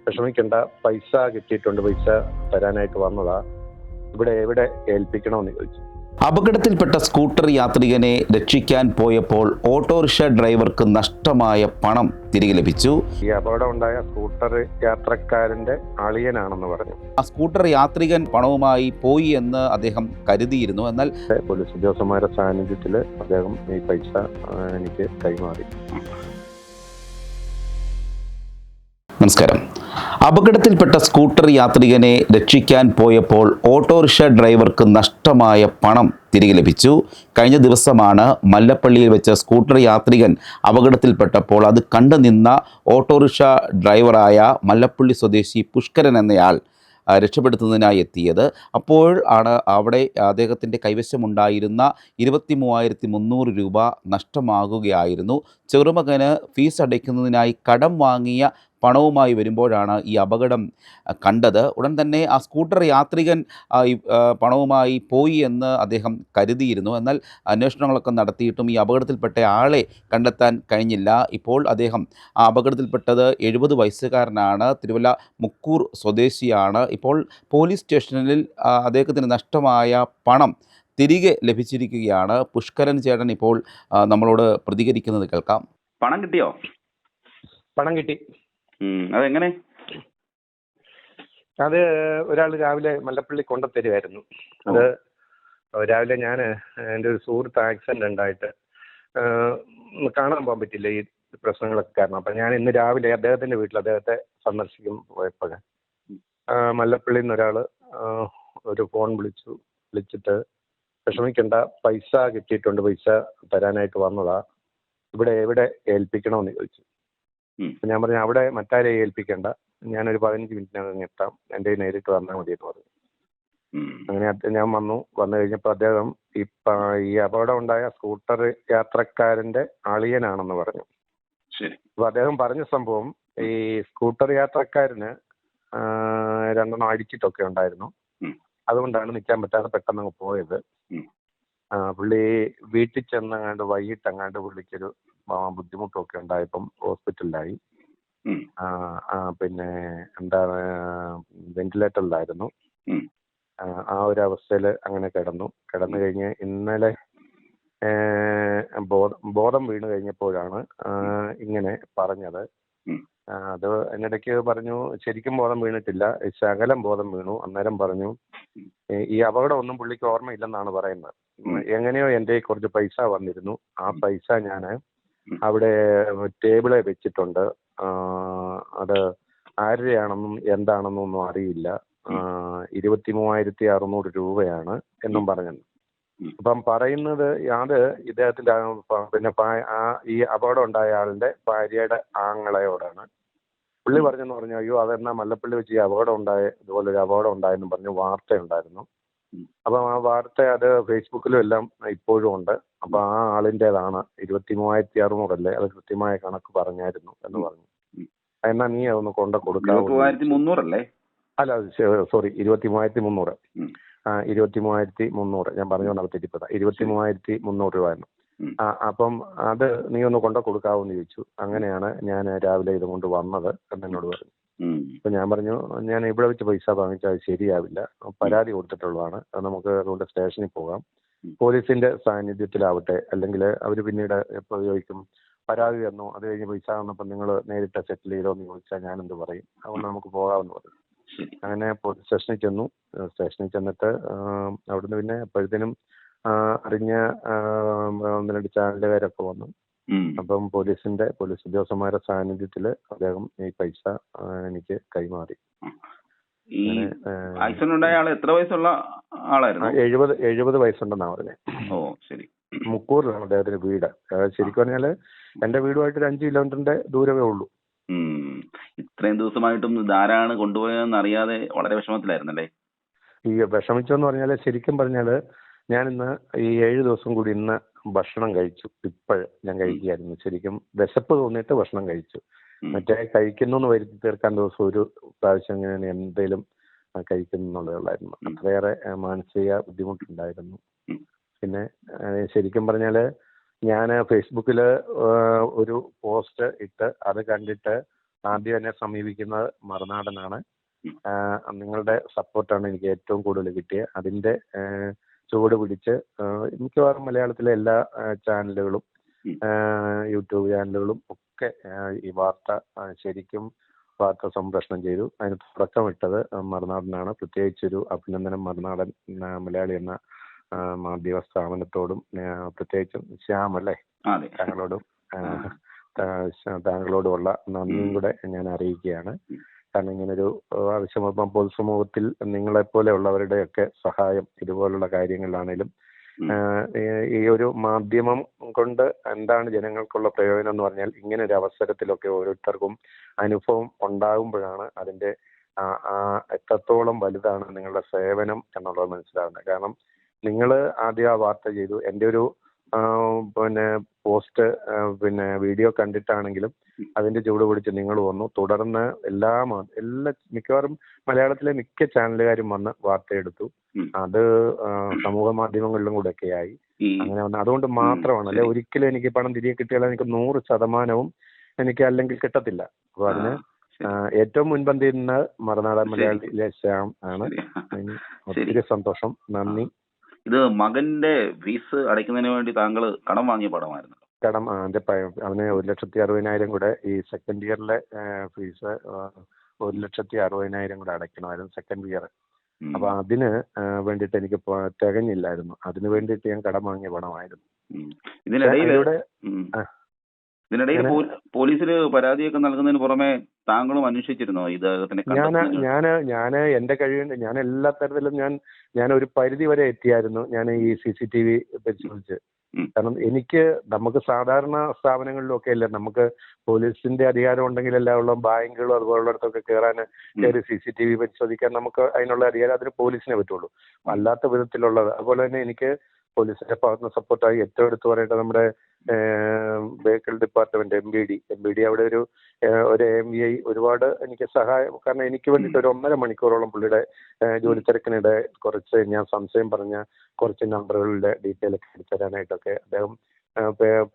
വിഷമിക്കണ്ട, പൈസ കിട്ടിയിട്ടുണ്ട്, പൈസ തരാനായിട്ട് വന്നതാ, എവിടെ ഏൽപ്പിക്കണമെന്ന് ചോദിച്ചു. അപകടത്തിൽപ്പെട്ട സ്കൂട്ടർ യാത്രികനെ രക്ഷിക്കാൻ പോയപ്പോൾ ഓട്ടോറിക്ഷ ഡ്രൈവർക്ക് നഷ്ടമായ പണം തിരികെ ലഭിച്ചു. ഈ അപകടം ഉണ്ടായ സ്കൂട്ടർ യാത്രക്കാരന്റെ അളിയനാണെന്ന് പറഞ്ഞു. ആ സ്കൂട്ടർ യാത്രികൻ പണവുമായി പോയി എന്ന് അദ്ദേഹം കരുതിയിരുന്നു. എന്നാൽ പോലീസ് ഉദ്യോഗസ്ഥന്മാരുടെ സാന്നിധ്യത്തിൽ അദ്ദേഹം ഈ പൈസ എനിക്ക് കൈമാറി. നമസ്കാരം. അപകടത്തിൽപ്പെട്ട സ്കൂട്ടർ യാത്രികനെ രക്ഷിക്കാൻ പോയപ്പോൾ ഓട്ടോറിക്ഷ ഡ്രൈവർക്ക് നഷ്ടമായ പണം തിരികെ ലഭിച്ചു. കഴിഞ്ഞ ദിവസമാണ് മല്ലപ്പള്ളിയിൽ വെച്ച് സ്കൂട്ടർ യാത്രികൻ അപകടത്തിൽപ്പെട്ടപ്പോൾ അത് കണ്ടു നിന്ന ഓട്ടോറിക്ഷ ഡ്രൈവറായ മല്ലപ്പള്ളി സ്വദേശി പുഷ്കരൻ എന്നയാൾ രക്ഷപ്പെടുത്തുന്നതിനായി എത്തിയത്. അപ്പോൾ ആണ് അവിടെ അദ്ദേഹത്തിൻ്റെ കൈവശമുണ്ടായിരുന്ന 23,300 രൂപ നഷ്ടമാകുകയായിരുന്നു. ചെറുമകന് ഫീസ് അടയ്ക്കുന്നതിനായി കടം വാങ്ങിയ പണവുമായി വരുമ്പോഴാണ് ഈ അപകടം കണ്ടത്. ഉടൻ തന്നെ ആ സ്കൂട്ടർ യാത്രികൻ പണവുമായി പോയി എന്ന് അദ്ദേഹം കരുതിയിരുന്നു. എന്നാൽ അന്വേഷണങ്ങളൊക്കെ നടത്തിയിട്ടും ഈ അപകടത്തിൽപ്പെട്ട ആളെ കണ്ടെത്താൻ കഴിഞ്ഞില്ല. ഇപ്പോൾ അദ്ദേഹം ആ അപകടത്തിൽപ്പെട്ടത് 70 വയസ്സുകാരനാണ്, തിരുവല്ല മുക്കൂർ സ്വദേശിയാണ്. ഇപ്പോൾ പോലീസ് സ്റ്റേഷനിൽ അദ്ദേഹത്തിന് നഷ്ടമായ പണം തിരികെ ലഭിച്ചിരിക്കുകയാണ്. പുഷ്കരൻ ചേട്ടൻ ഇപ്പോൾ നമ്മളോട് പ്രതികരിക്കുന്നത് കേൾക്കാം. പണം കിട്ടിയോ? പണം കിട്ടി. അതെങ്ങനെ? അത് ഒരാൾ രാവിലെ മല്ലപ്പള്ളി കൊണ്ടുത്തരുമായിരുന്നു. അത് രാവിലെ ഞാൻ എൻ്റെ ഒരു സുഹൃത്ത് ആക്സിഡൻ്റ് ഉണ്ടായിട്ട് കാണാൻ പോകാൻ പറ്റില്ല ഈ പ്രശ്നങ്ങളൊക്കെ കാരണം. അപ്പം ഞാൻ ഇന്ന് രാവിലെ അദ്ദേഹത്തിൻ്റെ വീട്ടിൽ അദ്ദേഹത്തെ സന്ദർശിക്കും പോയപ്പോൾ മല്ലപ്പള്ളിയിൽ നിന്ന് ഒരാൾ ഒരു ഫോൺ വിളിച്ചിട്ട് വിഷമിക്കണ്ട, പൈസ കിട്ടിയിട്ടുണ്ട്, പൈസ തരാനായിട്ട് വന്നതാ, എവിടെ ഏൽപ്പിക്കണമെന്ന് ചോദിച്ചു. ഞാൻ പറഞ്ഞു അവിടെ മറ്റാരെ ഏൽപ്പിക്കേണ്ട, ഞാനൊരു 15 മിനിറ്റിനകം എത്താം, എൻ്റെ നേരിട്ട് വന്നാൽ മതി എന്ന് പറഞ്ഞു. അങ്ങനെ ഞാൻ വന്നു കഴിഞ്ഞപ്പോൾ അദ്ദേഹം ഈ അപകടം ഉണ്ടായ സ്കൂട്ടർ യാത്രക്കാരന്റെ അളിയനാണെന്ന് പറഞ്ഞു. അപ്പൊ അദ്ദേഹം പറഞ്ഞ സംഭവം, ഈ സ്കൂട്ടർ യാത്രക്കാരന് 2 എണ്ണം അടിച്ചിട്ടൊക്കെ ഉണ്ടായിരുന്നു. അതുകൊണ്ടാണ് നിൽക്കാൻ പറ്റാതെ പെട്ടെന്ന് പോയത്. പുള്ളി വീട്ടിൽ ചെന്നങ്ങാണ്ട് വൈകിട്ടങ്ങാണ്ട് പുള്ളിക്കൊരു ബുദ്ധിമുട്ടൊക്കെ ഉണ്ടായപ്പം ഹോസ്പിറ്റലിലായി. പിന്നെ എന്താണ് വെന്റിലേറ്ററിലായിരുന്നു. ആ ഒരു അവസ്ഥയിൽ അങ്ങനെ കിടന്നു കഴിഞ്ഞ് ഇന്നലെ ബോധം വീണ് കഴിഞ്ഞപ്പോഴാണ് ഇങ്ങനെ പറഞ്ഞത്. അത് എന്നിടയ്ക്ക് പറഞ്ഞു ശരിക്കും ബോധം വീണിട്ടില്ല, ശകലം ബോധം വീണു. അന്നേരം പറഞ്ഞു ഈ അപകടം ഒന്നും പുള്ളിക്ക് ഓർമ്മയില്ലെന്നാണ് പറയുന്നത്. എങ്ങനെയോ എൻ്റെ കുറച്ച് പൈസ വന്നിരുന്നു, ആ പൈസ ഞാൻ അവിടെ ടേബിളെ വെച്ചിട്ടുണ്ട്, അത് ആരുടെയാണെന്നും എന്താണെന്നും ഒന്നും അറിയില്ല, 23,600 രൂപയാണ് എന്നും പറഞ്ഞു. അപ്പം പറയുന്നത് അത് ഇദ്ദേഹത്തിന്റെ പിന്നെ ഈ അപകടം ഉണ്ടായ ആളിന്റെ ഭാര്യയുടെ ആങ്ങളയോടാണ്. പുള്ളി പറഞ്ഞെന്ന് പറഞ്ഞു, അയ്യോ അതെന്നാ മല്ലപ്പള്ളി വെച്ച് ഈ ഇതുപോലൊരു അപകടം ഉണ്ടായെന്നും പറഞ്ഞു വാർത്ത ഉണ്ടായിരുന്നു. അപ്പം ആ വാർത്ത അത് ഫേസ്ബുക്കിലും എല്ലാം ഇപ്പോഴും ഉണ്ട്. അപ്പൊ ആ ആളിൻ്റെതാണ് 23,600 അല്ലേ, അത് കൃത്യമായ കണക്ക് പറഞ്ഞായിരുന്നു എന്ന് പറഞ്ഞു. എന്നാ നീ അതൊന്ന് കൊടുക്കാവോ? 23,300 അല്ല, സോറി, 23,300. 23,300 ഞാൻ പറഞ്ഞുകൊണ്ടാണ് തെറ്റിപ്പെട്ട. 23,300 രൂപയായിരുന്നു. അപ്പം അത് നീ ഒന്ന് കൊടുക്കാവോന്ന് ചോദിച്ചു. അങ്ങനെയാണ് ഞാൻ രാവിലെ ഇത് കൊണ്ട് വന്നത് എന്നോട് പറഞ്ഞു. അപ്പൊ ഞാൻ പറഞ്ഞു, ഞാൻ ഇവിടെ വെച്ച് പൈസ വാങ്ങിച്ചാൽ അത് ശരിയാവില്ല, പരാതി കൊടുത്തിട്ടുള്ളതാണ്, അത് നമുക്ക് അതുകൊണ്ട് സ്റ്റേഷനിൽ പോകാം, പോലീസിന്റെ സാന്നിധ്യത്തിലാവട്ടെ, അല്ലെങ്കിൽ അവർ പിന്നീട് എപ്പോൾ ചോദിക്കും പരാതി തന്നു അത് കഴിഞ്ഞ് പൈസ തന്നപ്പോൾ നിങ്ങൾ നേരിട്ട് സെറ്റിൽ ചെയ്തോ എന്ന് ചോദിച്ചാൽ ഞാൻ എന്ത് പറയും, അതുകൊണ്ട് നമുക്ക് പോകാമെന്ന് പറഞ്ഞു. അങ്ങനെ പോലീസ് സ്റ്റേഷനിൽ ചെന്നിട്ട് അവിടുന്ന് പിന്നെ അപ്പോഴത്തേനും അറിഞ്ഞ 1-2 ചാനലുകാരൊക്കെ വന്നു. അപ്പം പോലീസ് ഉദ്യോഗസ്ഥന്മാരുടെ സാന്നിധ്യത്തിൽ അദ്ദേഹം ഈ പൈസ എനിക്ക് കൈമാറി. എത്ര വയസ്സുള്ള ആളായിരുന്നു? 70 വയസ്സുണ്ടെന്നാണ് പറഞ്ഞത്. മുക്കൂറിലാണ് അദ്ദേഹത്തിന്റെ വീട്. ശരിക്കും പറഞ്ഞാല് എന്റെ വീടുമായിട്ട് 5 കിലോമീറ്ററിന്റെ ദൂരമേ ഉള്ളൂ. ഇത്രയും ദിവസമായിട്ടും ധാരാണ് കൊണ്ടുപോയെന്ന് അറിയാതെ വളരെ വിഷമത്തിലായിരുന്നല്ലേ? ഈ വിഷമിച്ചെന്ന് പറഞ്ഞാല് ശരിക്കും പറഞ്ഞാല് ഞാനിന്ന് ഈ 7 ദിവസം കൂടി ഇന്ന് ഭക്ഷണം കഴിച്ചു. ഞാൻ കഴിക്കുകയായിരുന്നു. ശരിക്കും വിശപ്പ് തോന്നിയിട്ട് ഭക്ഷണം കഴിച്ചു. മറ്റേ കഴിക്കുന്നു വരുത്തി തീർക്കാൻ ദിവസം ഒരു പ്രാവശ്യം ഇങ്ങനെ എന്തേലും കഴിക്കുന്നു എന്നുള്ളതായിരുന്നു. അത്രയേറെ മാനസിക ബുദ്ധിമുട്ടുണ്ടായിരുന്നു. പിന്നെ ശരിക്കും പറഞ്ഞാല് ഞാൻ ഫേസ്ബുക്കിൽ ഒരു പോസ്റ്റ് ഇട്ട് അത് കണ്ടിട്ട് ആദ്യം എന്നെ സമീപിക്കുന്നത് മറുനാടനാണ്. നിങ്ങളുടെ സപ്പോർട്ടാണ് എനിക്ക് ഏറ്റവും കൂടുതൽ കിട്ടിയത്. അതിന്റെ ചുവട് പിടിച്ച് മിക്കവാറും മലയാളത്തിലെ എല്ലാ ചാനലുകളും യൂട്യൂബ് ചാനലുകളും ഒക്കെ ഈ വാർത്ത ശരിക്കും വാർത്ത സംപ്രേഷണം ചെയ്തു. അതിന് തുടക്കമിട്ടത് മറുനാടനാണ്. പ്രത്യേകിച്ചൊരു അഭിനന്ദനം മറുനാടൻ മലയാളി എന്ന മാധ്യമ സ്ഥാപനത്തോടും പ്രത്യേകിച്ചും ശ്യാം അല്ലേ, താങ്കളോടുമുള്ള നന്ദിയും കൂടെ ഞാൻ അറിയിക്കുകയാണ്. കാരണം ഇങ്ങനൊരു ആവശ്യം പൊതുസമൂഹത്തിൽ നിങ്ങളെപ്പോലെയുള്ളവരുടെയൊക്കെ സഹായം ഇതുപോലുള്ള കാര്യങ്ങളിലാണേലും ഈ ഒരു മാധ്യമം കൊണ്ട് എന്താണ് ജനങ്ങൾക്കുള്ള പ്രയോജനം എന്ന് പറഞ്ഞാൽ ഇങ്ങനെ ഒരു അവസരത്തിലൊക്കെ ഓരോരുത്തർക്കും അനുഭവം ഉണ്ടാകുമ്പോഴാണ് അതിന്റെ എത്രത്തോളം വലുതാണ് നിങ്ങളുടെ സേവനം എന്നുള്ളത് മനസ്സിലാവുന്നത്. കാരണം നിങ്ങൾ ആദ്യം ആ വാർത്ത ചെയ്തു, എൻ്റെ ഒരു പോസ്റ്റ് വീഡിയോ കണ്ടിട്ടാണെങ്കിലും അതിന്റെ ചൂട് പിടിച്ച് നിങ്ങൾ വന്നു. തുടർന്ന് എല്ലാ മിക്കവാറും മലയാളത്തിലെ മിക്ക ചാനലുകാരും വന്ന് വാർത്തയെടുത്തു. അത് സമൂഹ മാധ്യമങ്ങളിലും കൂടെ ഒക്കെ ആയി. അങ്ങനെ വന്ന് അതുകൊണ്ട് മാത്രമാണ് അല്ലെ ഒരിക്കലും എനിക്ക് പണം തിരികെ കിട്ടിയാൽ എനിക്ക് 100% എനിക്ക് അല്ലെങ്കിൽ കിട്ടത്തില്ല. അപ്പൊ അതിന് ഏറ്റവും മുൻപന്തിയിൽ നിന്ന് മറുനാടൻ മലയാളിയിലെ ശ്യാം ആണ്. ഒത്തിരി സന്തോഷം, നന്ദി. ഇത് മകന്റെ ഫീസ് അടയ്ക്കുന്നതിന് വേണ്ടി താങ്കൾ കടം വാങ്ങിയ പണമായിരുന്നു? കടം അവന് 1,60,60,000 കൂടെ ഈ സെക്കൻഡ് ഇയറിലെ ഫീസ് 1,60,60,000 കൂടെ അടയ്ക്കണമായിരുന്നു സെക്കൻഡ് ഇയർ. അപ്പൊ അതിന് വേണ്ടിയിട്ട് എനിക്ക് തികഞ്ഞില്ലായിരുന്നു. അതിന് വേണ്ടിയിട്ട് ഞാൻ കടം വാങ്ങിയ പണമായിരുന്നു. ഇതിനിടയിൽ പോലീസില് പരാതിയൊക്കെ നൽകുന്നതിന് പുറമെ താങ്കളും അന്വേഷിച്ചിരുന്നോ ഇദ്ദേഹത്തിനെ? ഞാൻ എന്റെ കഴിവിന്റെ ഞാൻ എല്ലാ തരത്തിലും ഞാൻ ഒരു പരിധി വരെ എത്തിയായിരുന്നു. ഞാൻ ഈ CCTV പരിശോധിച്ച്. കാരണം നമുക്ക് സാധാരണ സ്ഥാപനങ്ങളിലൊക്കെ അല്ലേ നമുക്ക് പോലീസിന്റെ അധികാരം ഉണ്ടെങ്കിലല്ല ഉള്ള ബാങ്കുകളും അതുപോലുള്ളടത്തൊക്കെ കയറി CCTV പരിശോധിക്കാൻ നമുക്ക് അതിനുള്ള അധികാരം അതിന് പോലീസിനെ പറ്റുള്ളൂ. അല്ലാത്ത വിധത്തിലുള്ളത്. അതുപോലെ തന്നെ എനിക്ക് പോലീസിന്റെ ഭാഗത്തുനിന്ന് സപ്പോർട്ടായി ഏറ്റവും എടുത്തു പറയേണ്ടത് നമ്മുടെ വെഹിക്കിൾ ഡിപ്പാർട്ട്മെന്റ് MVD അവിടെ ഒരു AMVI ഒരുപാട് എനിക്ക് സഹായം. കാരണം എനിക്ക് വേണ്ടിയിട്ട് ഒരു 1.5 മണിക്കൂറോളം പുള്ളിയുടെ ജോലി തിരക്കിനിടെ കുറച്ച് ഞാൻ സംശയം പറഞ്ഞ കുറച്ച് നമ്പറുകളുടെ ഡീറ്റെയിൽ ഒക്കെ എടുത്തു തരാനായിട്ടൊക്കെ അദ്ദേഹം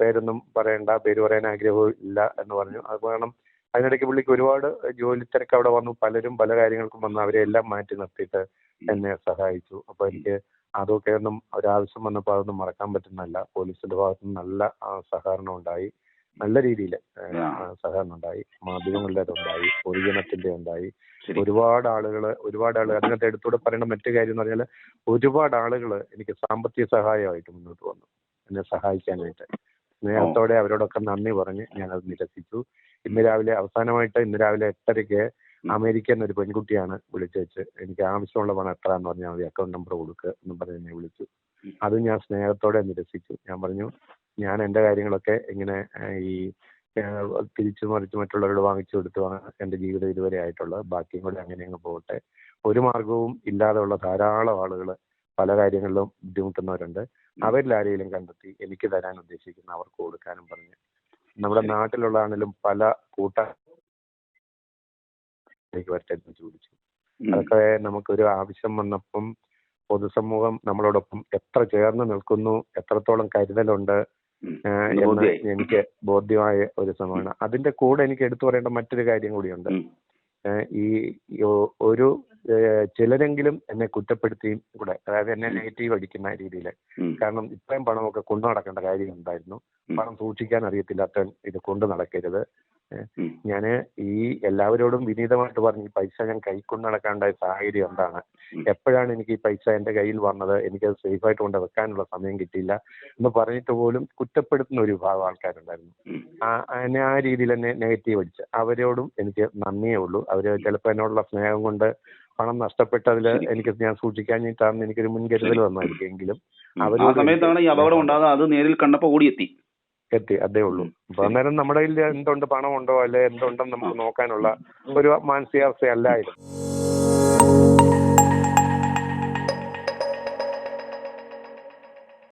പേരൊന്നും പറയണ്ട, പേര് പറയാൻ ആഗ്രഹവും ഇല്ല എന്ന് പറഞ്ഞു. അത് കാരണം അതിനിടയ്ക്ക് പുള്ളിക്ക് ഒരുപാട് ജോലി തിരക്ക് അവിടെ വന്നു. പലരും പല കാര്യങ്ങൾക്കും വന്നു. അവരെ എല്ലാം മാറ്റി നിർത്തിയിട്ട് എന്നെ സഹായിച്ചു. അപ്പൊ എനിക്ക് അതൊക്കെ ഒന്നും ഒരാവശ്യം വന്നപ്പോൾ അതൊന്നും മറക്കാൻ പറ്റുന്നതല്ല. പോലീസിന്റെ ഭാഗത്തു നിന്ന് നല്ല സഹകരണം ഉണ്ടായി, നല്ല രീതിയിൽ സഹകരണം ഉണ്ടായി. മാധ്യമങ്ങളുടെ ഉണ്ടായി, പൊതുജനത്തിന്റെ ഉണ്ടായി. ഒരുപാട് ആളുകൾ അതിനകത്ത് എടുത്തൂടെ പറയേണ്ട മറ്റു കാര്യം എന്ന് പറഞ്ഞാൽ ഒരുപാട് ആളുകൾ എനിക്ക് സാമ്പത്തിക സഹായമായിട്ട് മുന്നോട്ട് വന്നു എന്നെ സഹായിക്കാനായിട്ട്. സ്നേഹത്തോടെ അവരോടൊക്കെ നന്ദി പറഞ്ഞ് ഞാനത് നിരസിച്ചു. ഇന്ന് രാവിലെ 8:30 അമേരിക്കൻ ഒരു പെൺകുട്ടിയാണ് വിളിച്ചു എനിക്ക് ആവശ്യമുള്ള പണം എത്ര എന്ന് പറഞ്ഞാൽ മതി, അക്കൗണ്ട് നമ്പർ കൊടുക്കുക എന്ന് പറഞ്ഞ് എന്നെ വിളിച്ചു. അത് ഞാൻ സ്നേഹത്തോടെ നിരസിച്ചു. ഞാൻ പറഞ്ഞു ഞാൻ എൻ്റെ കാര്യങ്ങളൊക്കെ ഇങ്ങനെ ഈ തിരിച്ചു മറിച്ച് മറ്റുള്ളവരോട് വാങ്ങിച്ചു കൊടുത്തുമാണ് എൻ്റെ ജീവിതം ഇതുവരെ ആയിട്ടുള്ളത്. ബാക്കിയും കൂടെ അങ്ങനെ അങ്ങ് പോകട്ടെ. ഒരു മാർഗവും ഇല്ലാതെയുള്ള ധാരാളം ആളുകൾ പല കാര്യങ്ങളിലും ബുദ്ധിമുട്ടുന്നവരുണ്ട്. അവരിൽ ആരെങ്കിലും കണ്ടെത്തി എനിക്ക് തരാൻ ഉദ്ദേശിക്കുന്ന അവർക്ക് കൊടുക്കാനും പറഞ്ഞ് നമ്മുടെ നാട്ടിലുള്ളതാണെങ്കിലും പല വരട്ടെ ചോദിച്ചു. അതൊക്കെ നമുക്കൊരു ആവശ്യം വന്നപ്പം പൊതുസമൂഹം നമ്മളോടൊപ്പം എത്ര ചേർന്ന് നിൽക്കുന്നു, എത്രത്തോളം കരുതലുണ്ട് എന്ന് എനിക്ക് ബോധ്യമായ ഒരു സമയമാണ്. അതിന്റെ കൂടെ എനിക്ക് എടുത്തു പറയേണ്ട മറ്റൊരു കാര്യം കൂടിയുണ്ട്. ഈ ഒരു ചിലരെങ്കിലും എന്നെ കുറ്റപ്പെടുത്തിയും കൂടെ, അതായത് എന്നെ നെഗറ്റീവ് അടിക്കുന്ന രീതിയിൽ. കാരണം ഇത്രയും പണമൊക്കെ കൊണ്ടു നടക്കേണ്ട കാര്യം ഉണ്ടായിരുന്നു, പണം സൂക്ഷിക്കാൻ അറിയത്തില്ലാത്ത ഇത് കൊണ്ടു നടക്കരുത്. ഞാൻ ഈ എല്ലാവരോടും വിനീതമായിട്ട് പറഞ്ഞു ഈ പൈസ ഞാൻ കൈക്കൊണ്ട് നടക്കാണ്ടായ സാഹചര്യം എന്താണ്, എപ്പോഴാണ് എനിക്ക് ഈ പൈസ എൻ്റെ കയ്യിൽ വന്നത്, എനിക്കത് സേഫായിട്ട് കൊണ്ട് വെക്കാനുള്ള സമയം കിട്ടിയില്ല എന്ന് പറഞ്ഞിട്ട് പോലും കുറ്റപ്പെടുത്തുന്ന ഒരു വിഭാഗം ആൾക്കാരുണ്ടായിരുന്നു. എന്നെ ആ രീതിയിൽ എന്നെ നെഗറ്റീവ് അടിച്ച് അവരോടും എനിക്ക് നന്ദിയേ ഉള്ളൂ. അവര് ചിലപ്പോൾ എന്നോടുള്ള സ്നേഹം കൊണ്ട് പണം നഷ്ടപ്പെട്ടതിൽ ഞാൻ സൂക്ഷിക്കാഞ്ഞിട്ടാണെന്ന് എനിക്കൊരു മുൻകരുതൽ വന്നായിരിക്കും. എങ്കിലും സമയത്താണ് ഈ അപകടം ഉണ്ടാകുന്നത്. അത് നേരിൽ കണ്ടപ്പോൾ ഓടിയെത്തി അതേ ഉള്ളൂ. അപ്പൊ അന്നേരം നമ്മുടെ കയ്യിൽ എന്തുണ്ട്, പണമുണ്ടോ അല്ലെ എന്തുണ്ടെന്ന് നമുക്ക് നോക്കാനുള്ള ഒരു മാനസികാവസ്ഥ അല്ലായിരുന്നു.